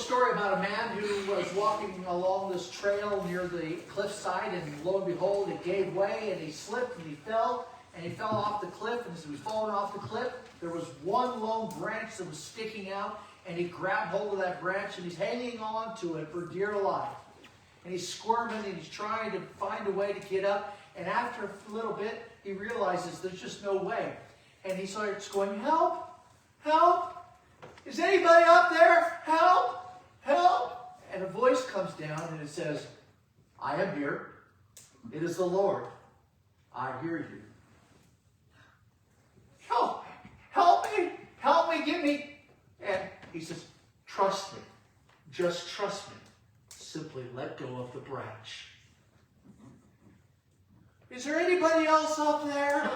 story about a man who was walking along this trail near the cliffside, and lo and behold, it gave way, and he slipped, and he fell off the cliff. And as he was falling off the cliff, there was one lone branch that was sticking out, and he grabbed hold of that branch, and he's hanging on to it for dear life. And he's squirming, and he's trying to find a way to get up, and after a little bit, he realizes there's just no way. And he starts going, "Help! Help! Is anybody up there? Help! Help!" And a voice comes down and it says, "I am here. It is the Lord. I hear you." "Help! Help me! Help me! Get me!" And he says, "Trust me. Just trust me. Simply let go of the branch." Is there anybody else up there?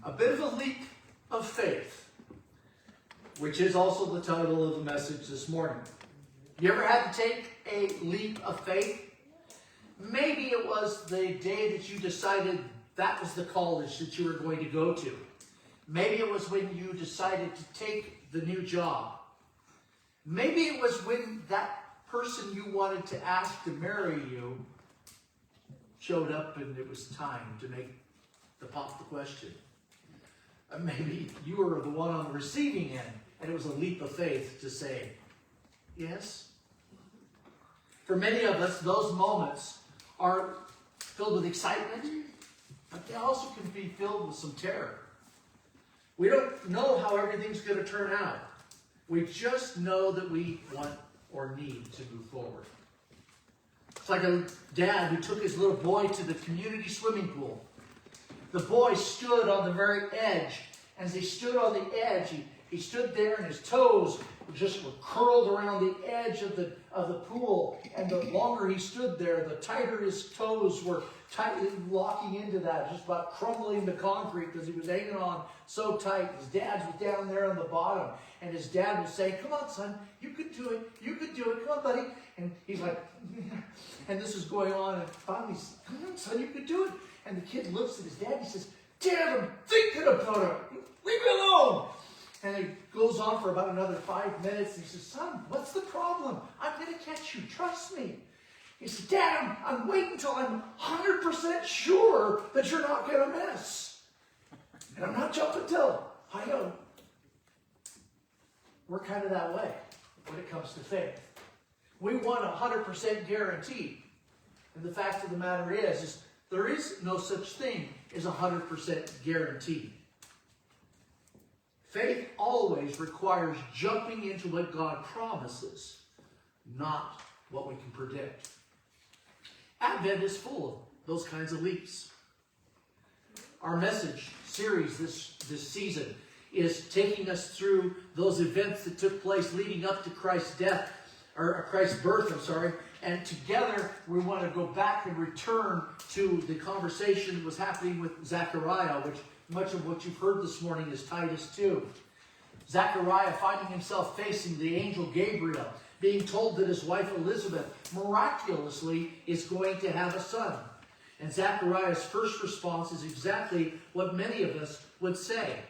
A bit of a leap of faith, which is also the title of the message this morning. You ever had to take a leap of faith? Maybe it was the day that you decided that was the college that you were going to go to. Maybe it was when you decided to take the new job. Maybe it was when that person you wanted to ask to marry you showed up and it was time to pop the question. Maybe you were the one on the receiving end, and it was a leap of faith to say, yes. For many of us, those moments are filled with excitement, but they also can be filled with some terror. We don't know how everything's going to turn out. We just know that we want or need to move forward. It's like a dad who took his little boy to the community swimming pool. The boy stood on the very edge. As he stood on the edge, he stood there, and his toes just were curled around the edge of the pool. And the longer he stood there, the tighter his toes were tightly locking into that, just about crumbling the concrete because he was hanging on so tight. His dad was down there on the bottom, and his dad was saying, "Come on, son, you could do it. You could do it. Come on, buddy." And he's like, and this is going on, and finally he's, "Come on, son, you could do it." And the kid looks at his dad and he says, "Dad, I'm thinking about it. Leave me alone." And he goes on for about another 5 minutes. And he says, "Son, what's the problem? I'm going to catch you. Trust me." He says, "Dad, I'm waiting until I'm 100% sure that you're not going to miss. And I'm not jumping till I know." We're kind of that way when it comes to faith. We want 100% guarantee. And the fact of the matter is there is no such thing as 100% guarantee. Faith always requires jumping into what God promises, not what we can predict. Advent is full of those kinds of leaps. Our message series this season is taking us through those events that took place leading up to Christ's death, or Christ's birth, and together we want to go back and return to the conversation that was happening with Zechariah, which much of what you've heard this morning is Titus 2. Zechariah finding himself facing the angel Gabriel, being told that his wife Elizabeth miraculously is going to have a son. And Zechariah's first response is exactly what many of us would say.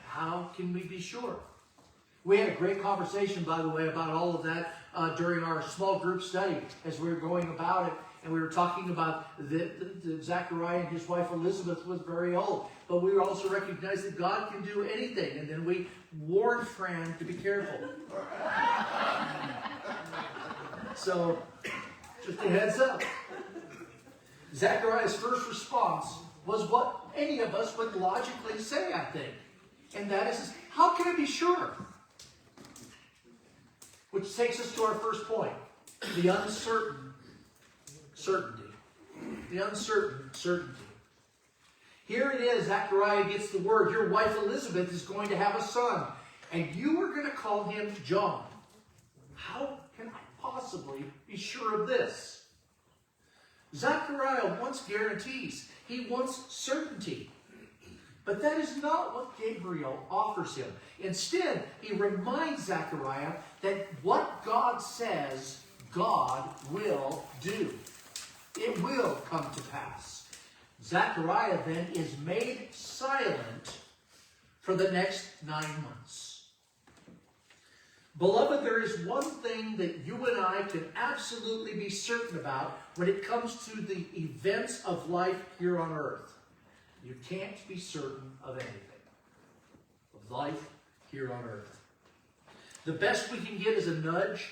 How can we be sure? We had a great conversation, by the way, about all of that during our small group study as we were going about it. And we were talking about that Zechariah and his wife Elizabeth was very old. But we also recognized that God can do anything. And then we warned Fran to be careful. So, just a heads up. Zechariah's first response was what any of us would logically say, I think. And that is, how can I be sure? Which takes us to our first point. The uncertain certainty. The uncertain certainty. Here it is, Zechariah gets the word, your wife Elizabeth is going to have a son, and you are going to call him John. How can I possibly be sure of this? Zechariah wants guarantees. He wants certainty. But that is not what Gabriel offers him. Instead, he reminds Zechariah that what God says, God will do. It will come to pass. Zechariah then is made silent for the next 9 months. Beloved, there is one thing that you and I can absolutely be certain about when it comes to the events of life here on earth. You can't be certain of anything. Of life here on earth. The best we can get is a nudge,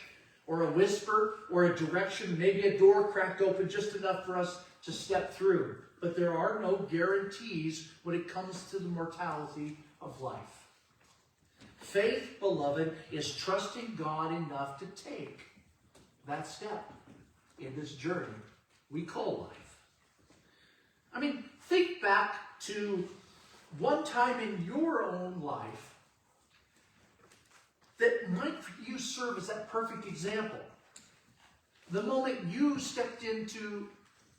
or a whisper, or a direction, maybe a door cracked open just enough for us to step through. But there are no guarantees when it comes to the mortality of life. Faith, beloved, is trusting God enough to take that step in this journey we call life. I mean, think back to one time in your own life that might for you serve as that perfect example. The moment you stepped into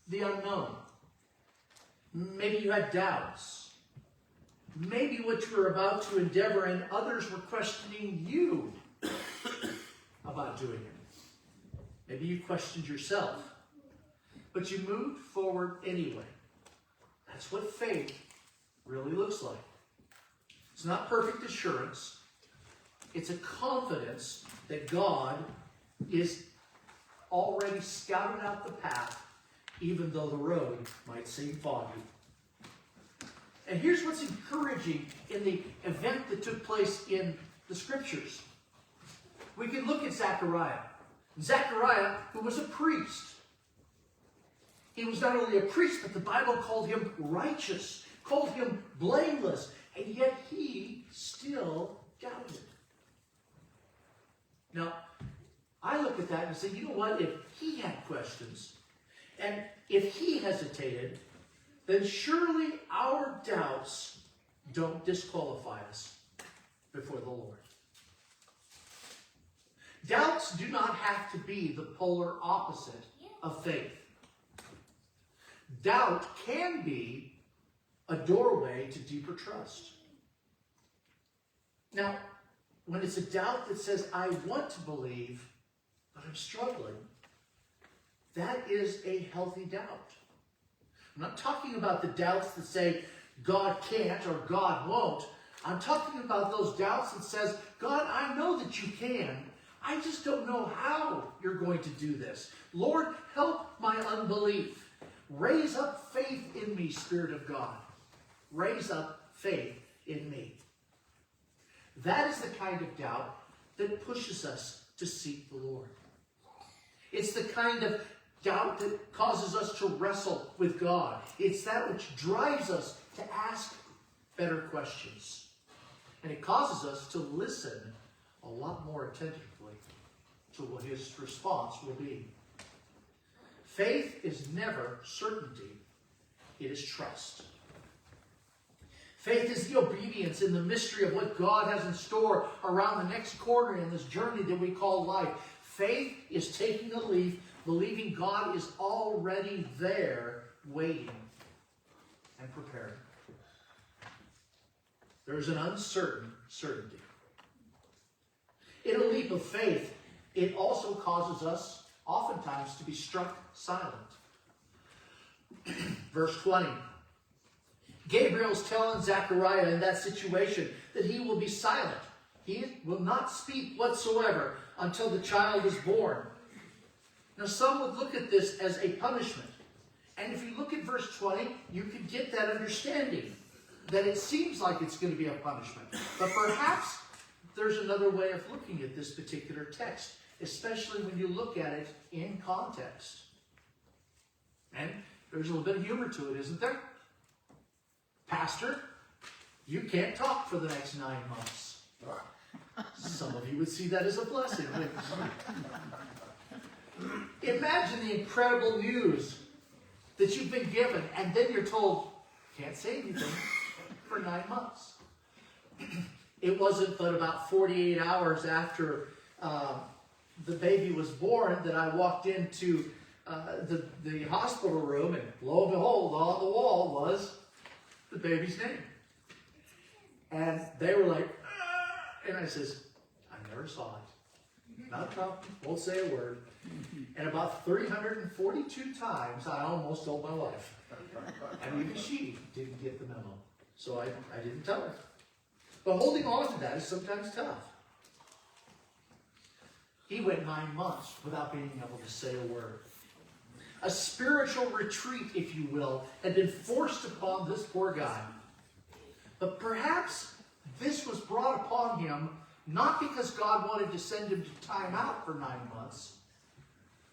the unknown. Maybe you had doubts. Maybe what you were about to endeavor and others were questioning you about doing it. Maybe you questioned yourself. But you moved forward anyway. That's what faith really looks like. It's not perfect assurance. It's a confidence that God is already scouted out the path, even though the road might seem foggy. And here's what's encouraging in the event that took place in the Scriptures. We can look at Zechariah. Zechariah, who was a priest. He was not only a priest, but the Bible called him righteous, called him blameless, and yet he still doubted. Now, I look at that and say, you know what? If he had questions, and if he hesitated, then surely our doubts don't disqualify us before the Lord. Doubts do not have to be the polar opposite of faith. Doubt can be a doorway to deeper trust. Now, when it's a doubt that says, I want to believe, but I'm struggling, that is a healthy doubt. I'm not talking about the doubts that say God can't or God won't. I'm talking about those doubts that says, God, I know that you can. I just don't know how you're going to do this. Lord, help my unbelief. Raise up faith in me, Spirit of God. Raise up faith in me. That is the kind of doubt that pushes us to seek the Lord. It's the kind of doubt that causes us to wrestle with God. It's that which drives us to ask better questions. And it causes us to listen a lot more attentively to what his response will be. Faith is never certainty. It is trust. Faith is the obedience in the mystery of what God has in store around the next corner in this journey that we call life. Faith is taking a leap, believing God is already there, waiting and preparing. There is an uncertain certainty. In a leap of faith, it also causes us oftentimes to be struck silent. Verse 20. Gabriel's telling Zechariah in that situation that he will be silent. He will not speak whatsoever until the child is born. Now, some would look at this as a punishment. And if you look at verse 20, you can get that understanding that it seems like it's going to be a punishment. But perhaps there's another way of looking at this particular text, especially when you look at it in context. And there's a little bit of humor to it, isn't there? Pastor, you can't talk for the next 9 months. Some of you would see that as a blessing, wouldn't you? Imagine the incredible news that you've been given, and then you're told, can't say anything for 9 months. It wasn't but about 48 hours after the baby was born that I walked into the hospital room, and lo and behold, on the wall was the baby's name. And they were like, and I says, I never saw it. Not talking, won't say a word. And about 342 times, I almost told my wife. And even she didn't get the memo. So I didn't tell her. But holding on to that is sometimes tough. He went 9 months without being able to say a word. A spiritual retreat, if you will, had been forced upon this poor guy. But perhaps this was brought upon him not because God wanted to send him to time out for 9 months,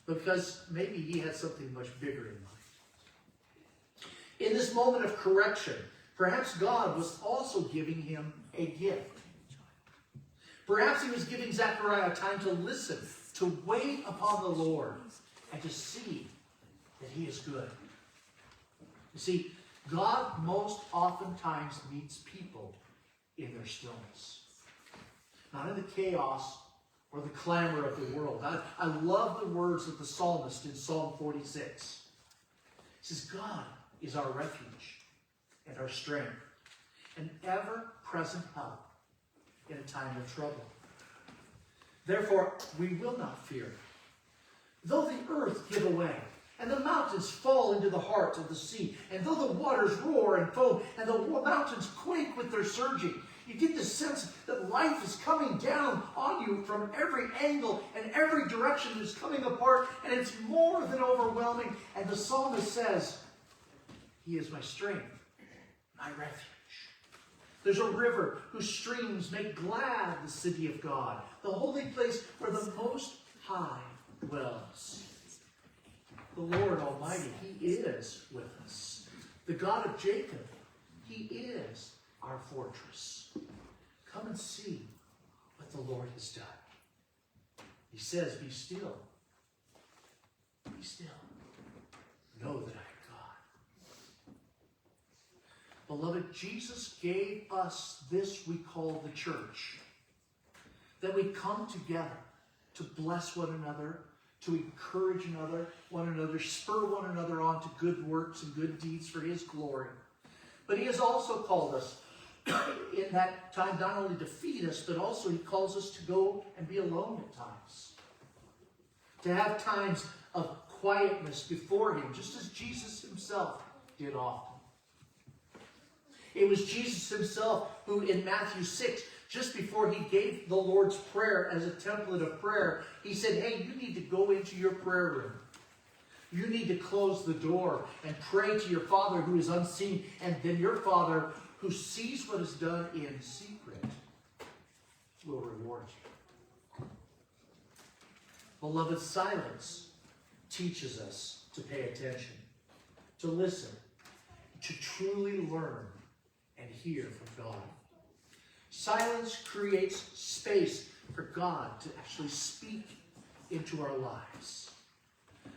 but because maybe he had something much bigger in mind. In this moment of correction, perhaps God was also giving him a gift. Perhaps he was giving Zechariah time to listen, to wait upon the Lord, and to see that he is good. You see, God most oftentimes meets people in their stillness. Not in the chaos or the clamor of the world. I love the words of the psalmist in Psalm 46. He says, God is our refuge and our strength, an ever-present help in a time of trouble. Therefore, we will not fear. Though the earth give away, and the mountains fall into the heart of the sea, and though the waters roar and foam, and the mountains quake with their surging, you get the sense that life is coming down on you from every angle, and every direction is coming apart, and it's more than overwhelming. And the psalmist says, He is my strength, my refuge. There's a river whose streams make glad the city of God, the holy place where the Most High dwells. The Lord Almighty, He is with us. The God of Jacob, He is our fortress. Come and see what the Lord has done. He says, be still. Be still. Know that I am God. Beloved, Jesus gave us this we call the church. That we come together to bless one another, to encourage one another, spur one another on to good works and good deeds for His glory. But He has also called us in that time not only to feed us, but also He calls us to go and be alone at times. To have times of quietness before Him, just as Jesus Himself did often. It was Jesus Himself who in Matthew 6, just before He gave the Lord's Prayer as a template of prayer, He said, hey, you need to go into your prayer room. You need to close the door and pray to your Father who is unseen, and then your Father who sees what is done in secret will reward you. Beloved, silence teaches us to pay attention, to listen, to truly learn and hear from God. Silence creates space for God to actually speak into our lives.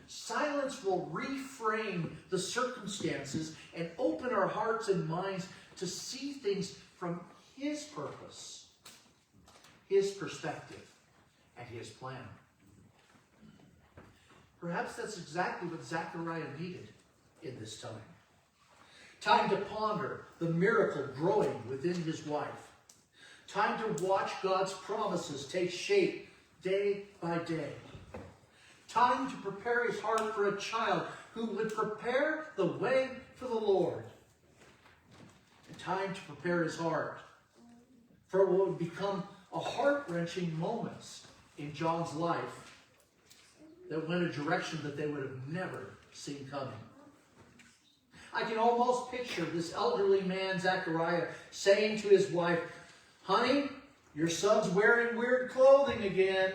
Silence will reframe the circumstances and open our hearts and minds to see things from His purpose, His perspective, and His plan. Perhaps that's exactly what Zechariah needed in this time. Time to ponder the miracle growing within his wife. Time to watch God's promises take shape day by day. Time to prepare his heart for a child who would prepare the way for the Lord. And time to prepare his heart for what would become a heart-wrenching moments in John's life that went a direction that they would have never seen coming. I can almost picture this elderly man, Zechariah, saying to his wife, honey, your son's wearing weird clothing again.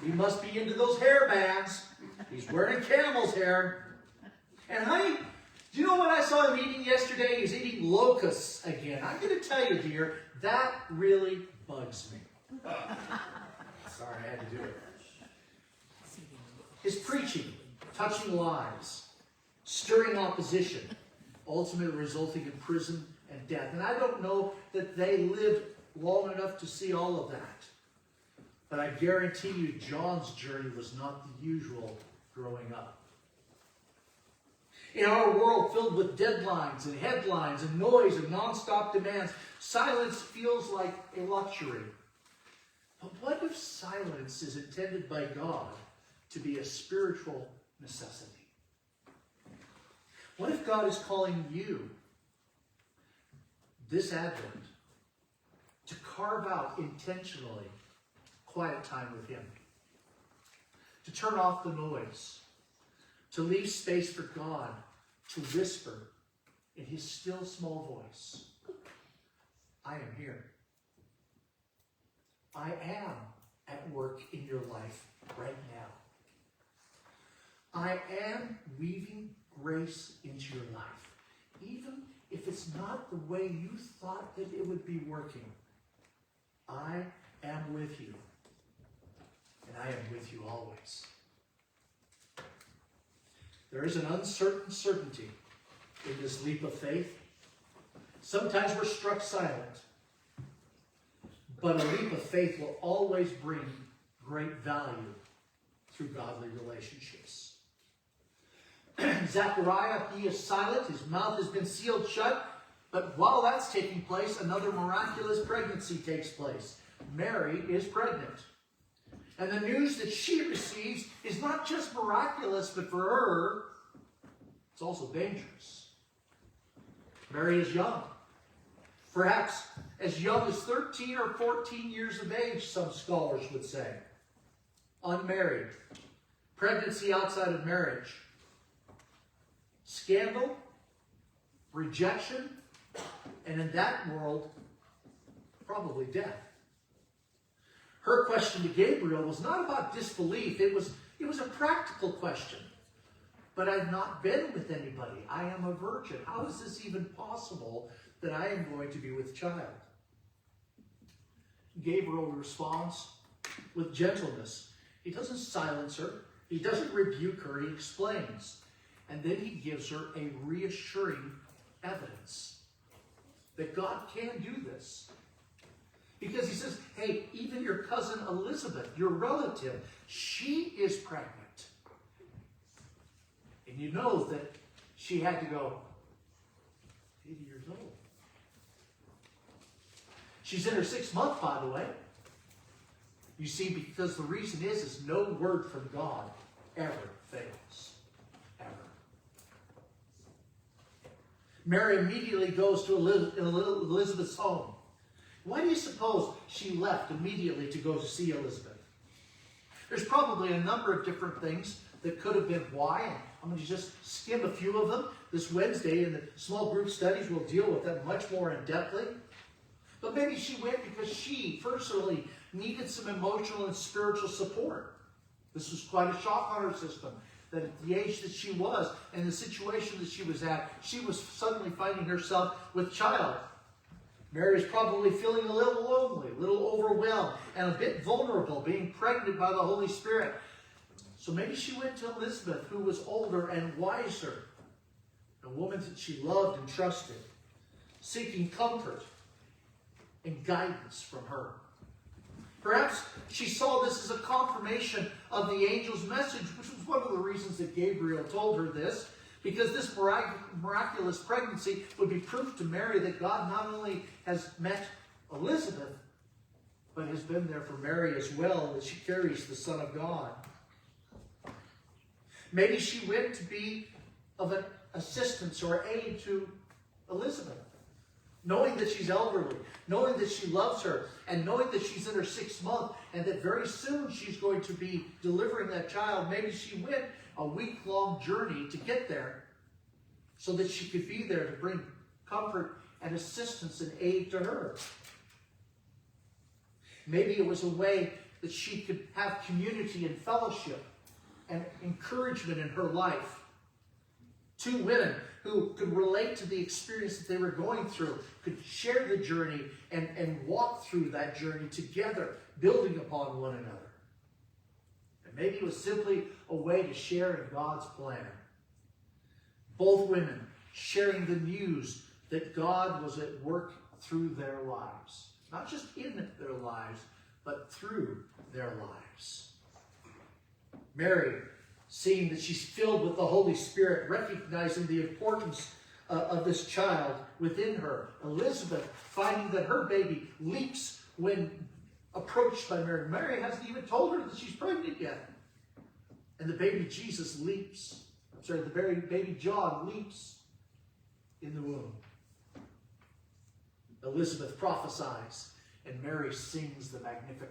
He must be into those hair bands. He's wearing camel's hair. And honey, do you know what I saw him eating yesterday? He's eating locusts again. I'm going to tell you, dear, that really bugs me. Sorry, I had to do it. His preaching, touching lives, stirring opposition, ultimately resulting in prison and death. And I don't know that they lived long enough to see all of that. But I guarantee you John's journey was not the usual growing up. In our world filled with deadlines and headlines and noise and nonstop demands, silence feels like a luxury. But what if silence is intended by God to be a spiritual necessity? What if God is calling you this Advent carve out intentionally quiet time with him, to turn off the noise, to leave space for God to whisper in his still small voice, I am here. I am at work in your life right now. I am weaving grace into your life, even if it's not the way you thought that it would be working. I am with you, and I am with you always. There is an uncertain certainty in this leap of faith. Sometimes we're struck silent, but a leap of faith will always bring great value through godly relationships. Zechariah, he is silent, his mouth has been sealed shut, but while that's taking place, another miraculous pregnancy takes place. Mary is pregnant. And the news that she receives is not just miraculous, but for her, it's also dangerous. Mary is young. Perhaps as young as 13 or 14 years of age, some scholars would say. Unmarried. Pregnancy outside of marriage. Scandal, rejection, and in that world, probably death. Her question to Gabriel was not about disbelief. It was a practical question. But I've not been with anybody. I am a virgin. How is this even possible that I am going to be with child? Gabriel responds with gentleness. He doesn't silence her. He doesn't rebuke her. He explains. And then he gives her a reassuring evidence that God can do this. Because he says, hey, even your cousin Elizabeth, your relative, she is pregnant. And you know that she had to go 80 years old. She's in her 6th month, by the way. You see, because the reason is no word from God ever fails. Ever. Mary immediately goes to Elizabeth's home. Why do you suppose she left immediately to go to see Elizabeth? There's probably a number of different things that could have been why, and I'm going to just skim a few of them. This Wednesday in the small group studies, we'll deal with them much more in-depthly. But maybe she went because she personally needed some emotional and spiritual support. This was quite a shock on her system, that at the age that she was and the situation that she was at, she was suddenly finding herself with child. Mary is probably feeling a little lonely, a little overwhelmed, and a bit vulnerable, being pregnant by the Holy Spirit. So maybe she went to Elizabeth, who was older and wiser, a woman that she loved and trusted, seeking comfort and guidance from her. Perhaps she saw this as a confirmation of the angel's message, which was one of the reasons that Gabriel told her this, because this miraculous pregnancy would be proof to Mary that God not only has met Elizabeth, but has been there for Mary as well, that she carries the Son of God. Maybe she went to be of an assistance or aid to Elizabeth, knowing that she's elderly, knowing that she loves her, and knowing that she's in her 6th month, and that very soon she's going to be delivering that child. Maybe she went a week-long journey to get there so that she could be there to bring comfort and assistance and aid to her. Maybe it was a way that she could have community and fellowship and encouragement in her life. 2 women who could relate to the experience that they were going through, could share the journey and walk through that journey together, building upon one another. And maybe it was simply a way to share in God's plan. Both women sharing the news that God was at work through their lives. Not just in their lives, but through their lives. Mary, seeing that she's filled with the Holy Spirit, recognizing the importance of this child within her. Elizabeth, finding that her baby leaps when approached by Mary. Mary hasn't even told her that she's pregnant yet. And the baby Jesus leaps. The baby John leaps in the womb. Elizabeth prophesies and Mary sings the Magnificat.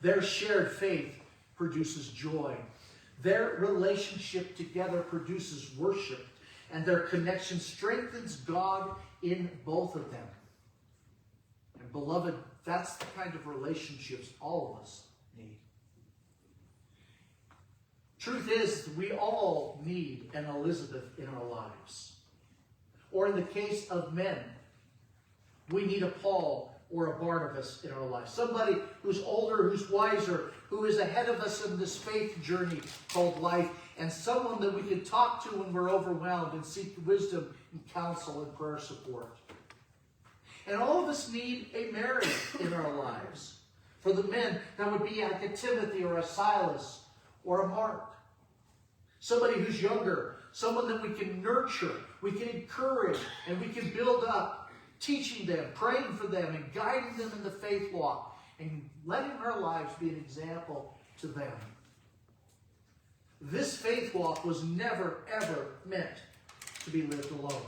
Their shared faith produces joy. Their relationship together produces worship, and their connection strengthens God in both of them. And beloved, that's the kind of relationships all of us need. Truth is, we all need an Elizabeth in our lives. Or in the case of men, we need a Paul or a Barnabas in our lives. Somebody who's older, who's wiser, who is ahead of us in this faith journey called life, and someone that we can talk to when we're overwhelmed and seek wisdom and counsel and prayer support. And all of us need a Mary in our lives. For the men, that would be like a Timothy or a Silas or a Mark. Somebody who's younger, someone that we can nurture, we can encourage, and we can build up, teaching them, praying for them, and guiding them in the faith walk, and letting our lives be an example to them. This faith walk was never, ever meant to be lived alone.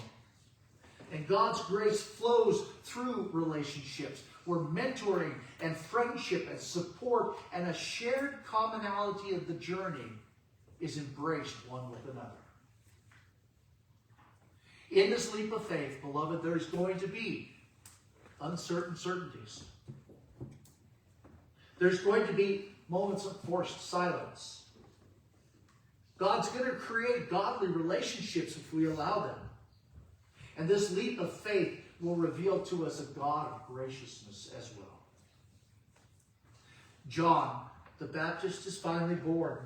And God's grace flows through relationships where mentoring and friendship and support and a shared commonality of the journey is embraced one with another. In this leap of faith, beloved, there's going to be uncertain certainties. There's going to be moments of forced silence. God's going to create godly relationships if we allow them. And this leap of faith will reveal to us a God of graciousness as well. John the Baptist is finally born.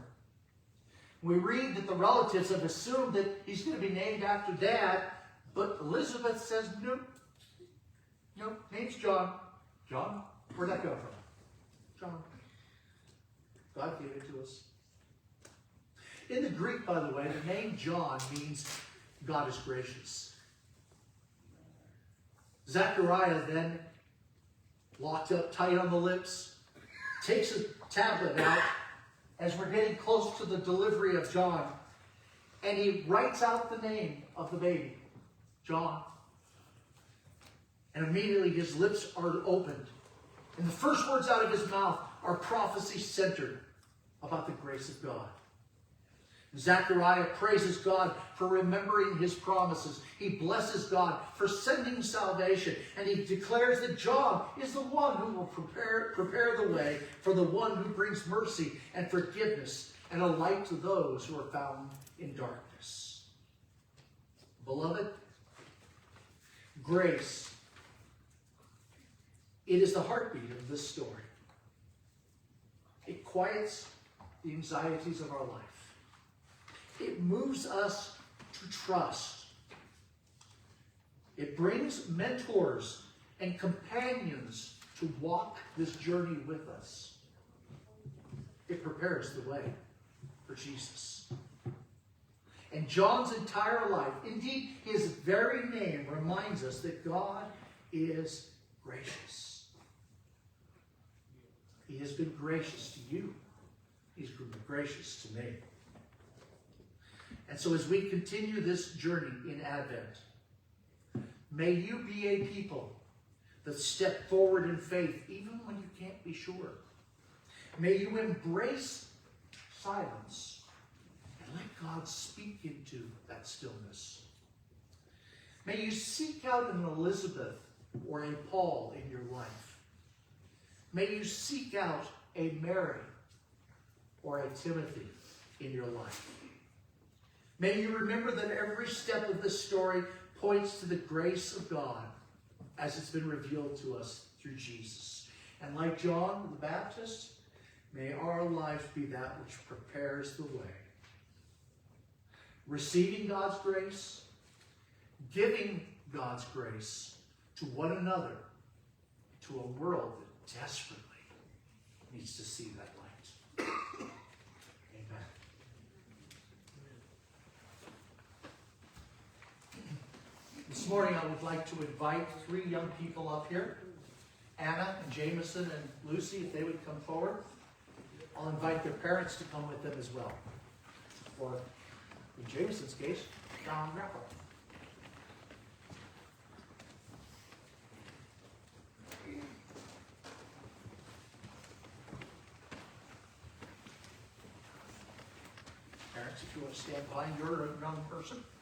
We read that the relatives have assumed that he's going to be named after Dad, but Elizabeth says, nope. Nope, name's John. John? Where'd that come from? John. God gave it to us. In the Greek, by the way, the name John means God is gracious. Zechariah then, locked up tight on the lips, takes a tablet out as we're getting close to the delivery of John, and he writes out the name of the baby, John. And immediately his lips are opened. And the first words out of his mouth are prophecy centered about the grace of God. Zechariah praises God for remembering his promises. He blesses God for sending salvation. And he declares that John is the one who will prepare the way for the one who brings mercy and forgiveness and a light to those who are found in darkness. Beloved, grace, it is the heartbeat of this story. It quiets the anxieties of our life. It moves us to trust. It brings mentors and companions to walk this journey with us. It prepares the way for Jesus. And John's entire life, indeed his very name, reminds us that God is gracious. He has been gracious to you. He's been gracious to me. And so as we continue this journey in Advent, may you be a people that step forward in faith even when you can't be sure. May you embrace silence and let God speak into that stillness. May you seek out an Elizabeth or a Paul in your life. May you seek out a Mary or a Timothy in your life. May you remember that every step of this story points to the grace of God as it's been revealed to us through Jesus. And like John the Baptist, may our life be that which prepares the way. Receiving God's grace, giving God's grace to one another, to a world that desperately needs to see that light. Amen. This morning I would like to invite 3 young people up here. Anna and Jameson and Lucy, if they would come forward. I'll invite their parents to come with them as well. Or in Jameson's case, Grandpa. parents, if you want to stand behind your young person.